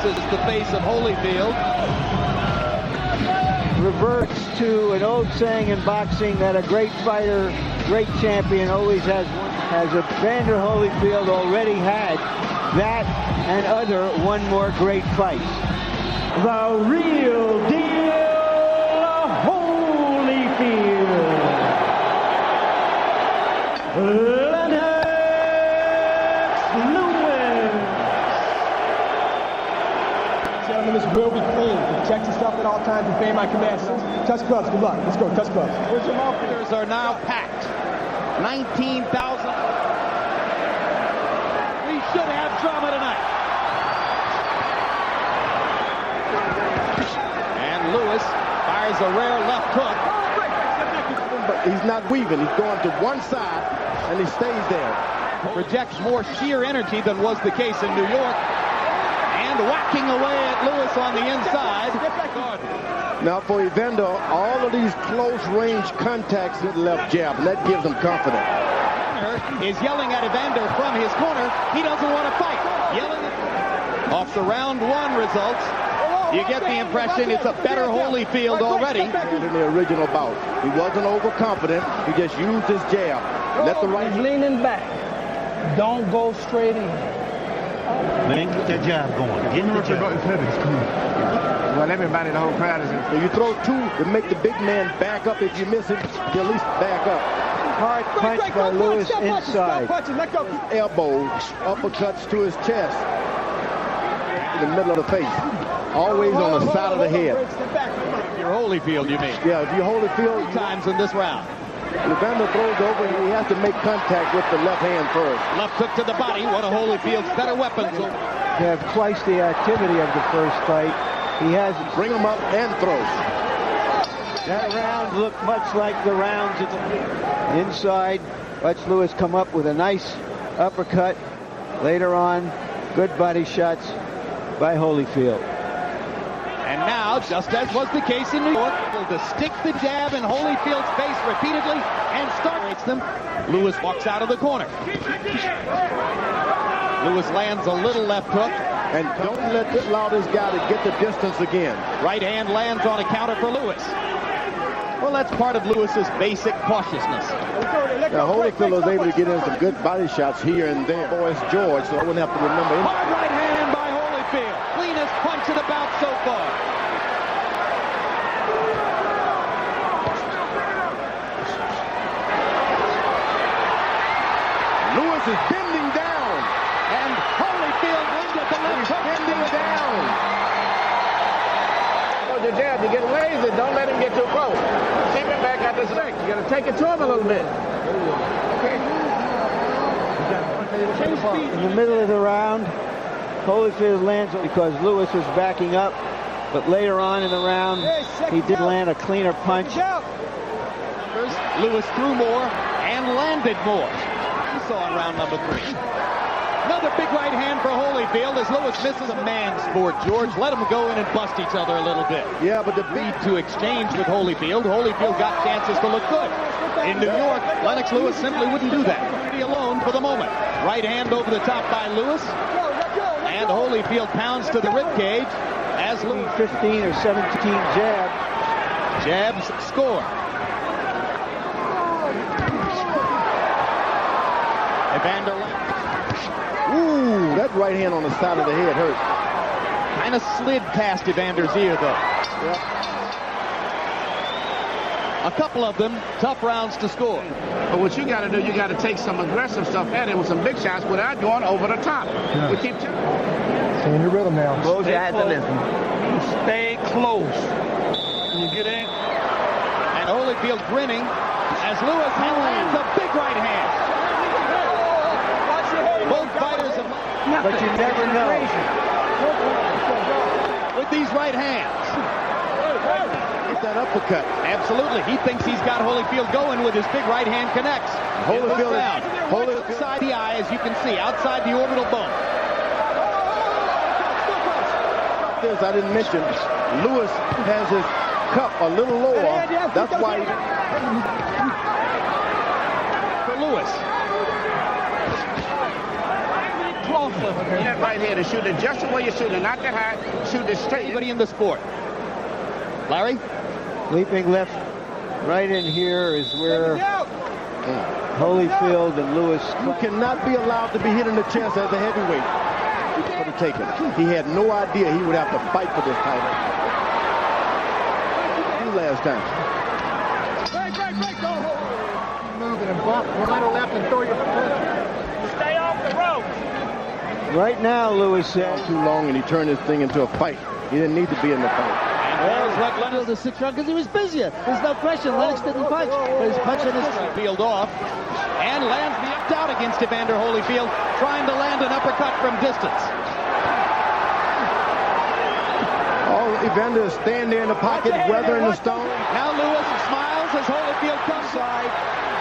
is the face of Holyfield. Reverts to an old saying in boxing that a great fighter, great champion always has one. Has Evander Holyfield already had that and other one more great fight. The real deal Holyfield. Lennox Lewis. Gentlemen, this will be clean. Protect yourself at all times. Obey my commands. Touch gloves. Good luck. Let's go. Touch gloves. Outfitters are now packed. 19,000. We should have drama tonight. And Lewis fires a rare left hook. But he's not weaving. He's going to one side, and he stays there. Projects more sheer energy than was the case in New York. And whacking away at Lewis on the inside. Now for Evander, all of these close-range contacts with the left jab, and that gives him confidence. Is yelling at Evander from his corner. He doesn't want to fight. Yelling off the round one results. You get the impression it's a better Holyfield already. In the original bout, he wasn't overconfident. He just used his jab. Let the right. He's leaning back. Don't go straight in. Man, get that jab going. Get the jab. Well, everybody, the whole crowd is in. If you throw two to make the big man back up, if you miss him, you at least back up. Hard punch by Lewis inside. Elbows, uppercuts to his chest. In the middle of the face. Always on the side of the head. If you're Holyfield, you mean? Yeah, if you're Holyfield. 3 times in this round. Evander throws over, he has to make contact with the left hand first. Left hook to the body, one of Holyfield's better weapons. They have twice the activity of the first fight. He has Bring him up and throw. that round looked much like the rounds at the inside. Watch Lewis come up with a nice uppercut. Later on, good body shots by Holyfield. And now, just as was the case in New York, to stick the jab in Holyfield's face repeatedly and starts them. Lewis walks out of the corner. Lewis lands a little left hook. And don't allow this guy to get the distance again. Right hand lands on a counter for Lewis. Well, that's part of Lewis's basic cautiousness. Now, Holyfield was able to get in some good body shots here and there. Boy, it's George, so I wouldn't have to remember him. Hard right hand by Holyfield. Cleanest punch of the bout so far. Lewis is bending down. And Holyfield wins at the left hook. Bending down. Hold your jab. You get lazy. Don't let him get too close. Keep it back at the stick. You got to take it to him a little bit. In the middle of the round, Holyfield lands because Lewis was backing up. But later on in the round, he did land a cleaner punch. Lewis threw more and landed more. We saw in round number 3. Another big right hand for Holyfield as Lewis misses. A man's sport, George. Let them go in and bust each other a little bit. Yeah, but the Lead to exchange with Holyfield. Holyfield got chances to look good. In New York, Lennox Lewis simply wouldn't do that. Pretty alone for the moment. Right hand over the top by Lewis. And Holyfield pounds to the ribcage as Lewis 15 or 17 jabs. Jabs score. Evander. Ooh, that right hand on the side of the head hurt. Kind of slid past Evander's ear, though. Yeah. A couple of them, tough rounds to score. But what you got to do, you got to take some aggressive stuff at him with some big shots without going over the top. We keep Stay in your rhythm now. close your eyes and listen. Stay close. When you get in. And Holyfield grinning as Lewis lands a big right hand. Both fighters have... But you never know. With these right hands. Get that uppercut. Absolutely. He thinks he's got Holyfield going with his big right hand connects. Holyfield outside the eye, as you can see, outside the orbital bone. This I didn't mention. Lewis has his cup a little lower. That's why. For Lewis. That right here to shoot it just the way you shoot it, not that high. Shoot it straight. Anybody in the sport. Larry? Leaping left, right in here is where Holyfield and Lewis. You cannot be allowed to be hit in the chest as a heavyweight for the taking. He had no idea he would have to fight for this title. Last time. Move it and bump right or left and throw your foot. Stay off the rope. Right now, Lewis says. Too long, and he turned this thing into a fight. He didn't need to be in the fight. There's what Lennox The 6 round because he was busier. There's no question. Lennox didn't punch, but he's punching his Holyfield off and lands the up-out against Evander Holyfield, trying to land an uppercut from distance. Oh, Evander is standing there in the pocket, weathering the stone. Now Lewis smiles as Holyfield comes side.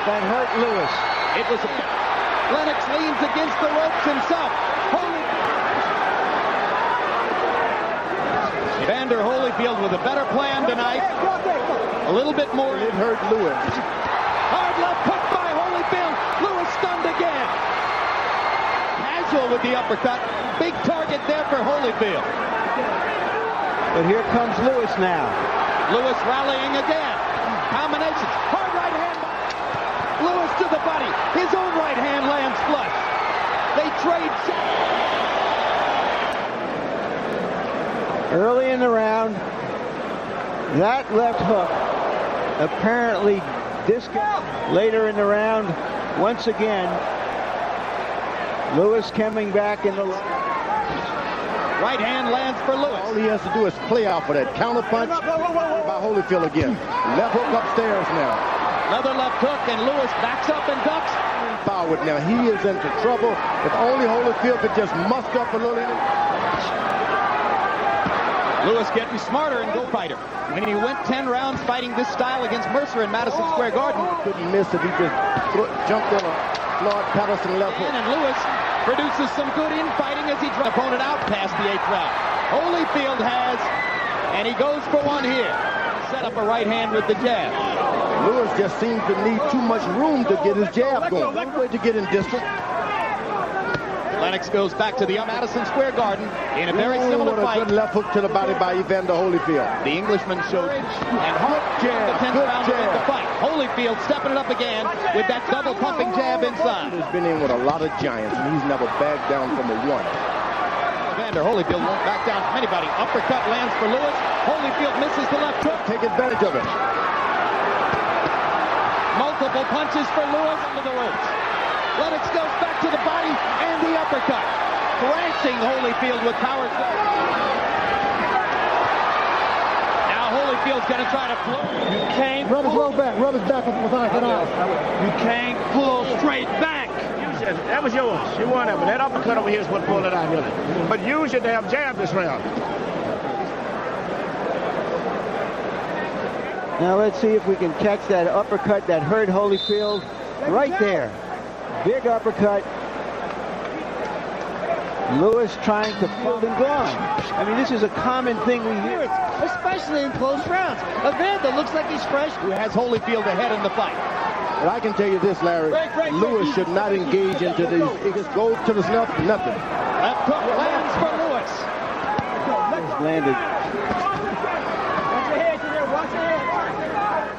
That hurt Lewis. It was Lennox leans against the ropes himself. Evander Holyfield with a better plan tonight. A little bit more. It hurt Lewis. Hard left hook by Holyfield. Lewis stunned again. Casual with the uppercut. Big target there for Holyfield. But here comes Lewis now. Lewis rallying again. Combinations. Hard right hand. Lewis to the body. His own right hand lands flush. They trade. Early in the round, that left hook apparently disconnected. Later in the round, once again, Lewis coming back in the right hand lands for Lewis. All he has to do is play out for that counter punch by Holyfield again. Left hook upstairs now. Another left hook, and Lewis backs up and ducks. Forward now. He is into trouble. If only Holyfield could just muster up a little. Lewis getting smarter and go fighter. When he went 10 rounds fighting this style against Mercer in Madison Square Garden. Couldn't miss if he just jumped in a Lord Patterson left hook. And Lewis produces some good infighting as he drives opponent out past the 8th round. Holyfield has, and he goes for one here. Set up a right hand with the jab. Lewis just seems to need too much room to get his jab going. One way to get in distance. Lennox goes back to the Madison Square Garden in a very similar What a fight. good left hook to the body by Evander Holyfield. The Englishman showed and hard jab, the 10th good round to win the jab. fight. Holyfield stepping it up again with that double pumping jab inside. He's been in with a lot of giants, and he's never backed down from a one. Evander Holyfield won't back down from anybody. Uppercut lands for Lewis. Holyfield misses the left hook. Take advantage of it. Multiple punches for Lewis into the ropes. Lennox goes back to the body and the uppercut. Thrashing Holyfield with power. Now Holyfield's going to try to float. You can't Rub his low back. Rub his back with an eye. You can't pull straight back. That was yours. You won that, but that uppercut over here is what pulled it out, really. But use your damn jab this round. Now let's see if we can catch that uppercut that hurt Holyfield right there. Big uppercut. Lewis trying to field and gone. I mean, this is a common thing we hear. especially in close rounds. Evander looks like he's fresh. Who has Holyfield ahead in the fight. But I can tell you this, Larry. Lewis should not engage into these. He just goes to the snuff, nothing. Left hook lands for Lewis. Landed.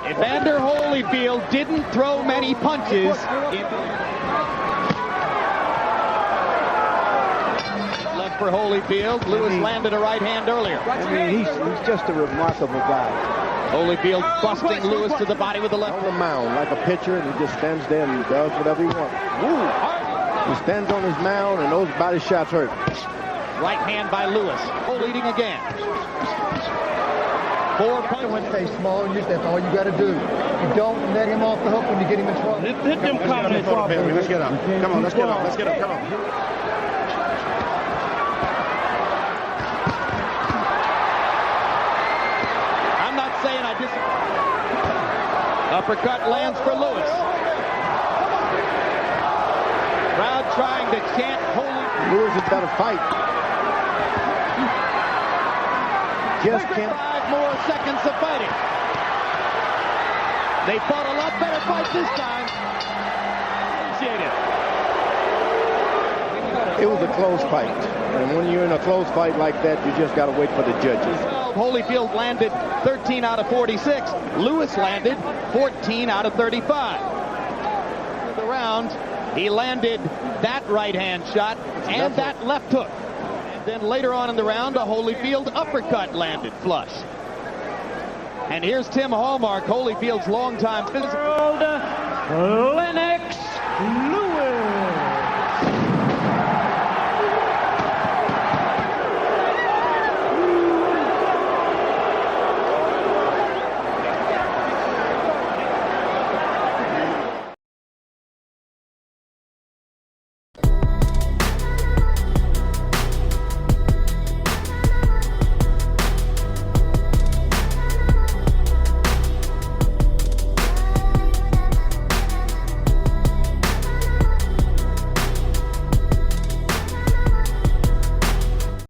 Evander Holyfield didn't throw many punches. Left for Holyfield. Lewis landed a right hand earlier. I mean, he's just a remarkable guy. Holyfield busting Lewis to the body with the left. On the mound like a pitcher, and he just stands there and does whatever he wants. He stands on his mound, and those body shots hurt. Right hand by Lewis. Leading again. 4 punches. When they small, that's all you got to do. You don't let him off the hook when you get him in trouble. Hit them comments. Let's get up. Come on, let's get up. Let's get up. Come on. I'm not saying I disagree. Uppercut lands for Lewis. Crowd trying to chant Holyfield. Lewis has got to fight. Just can't. 5 more seconds of fighting. They fought a lot better fight this time. Appreciate it. It was a close fight. And when you're in a close fight like that, you just got to wait for the judges. Holyfield landed 13 out of 46. Lewis landed 14 out of 35. The round, he landed that right-hand shot and that left hook. And then later on in the round, a Holyfield uppercut landed flush. And here's Tim Hallmark, Holyfield's longtime physical. Lennox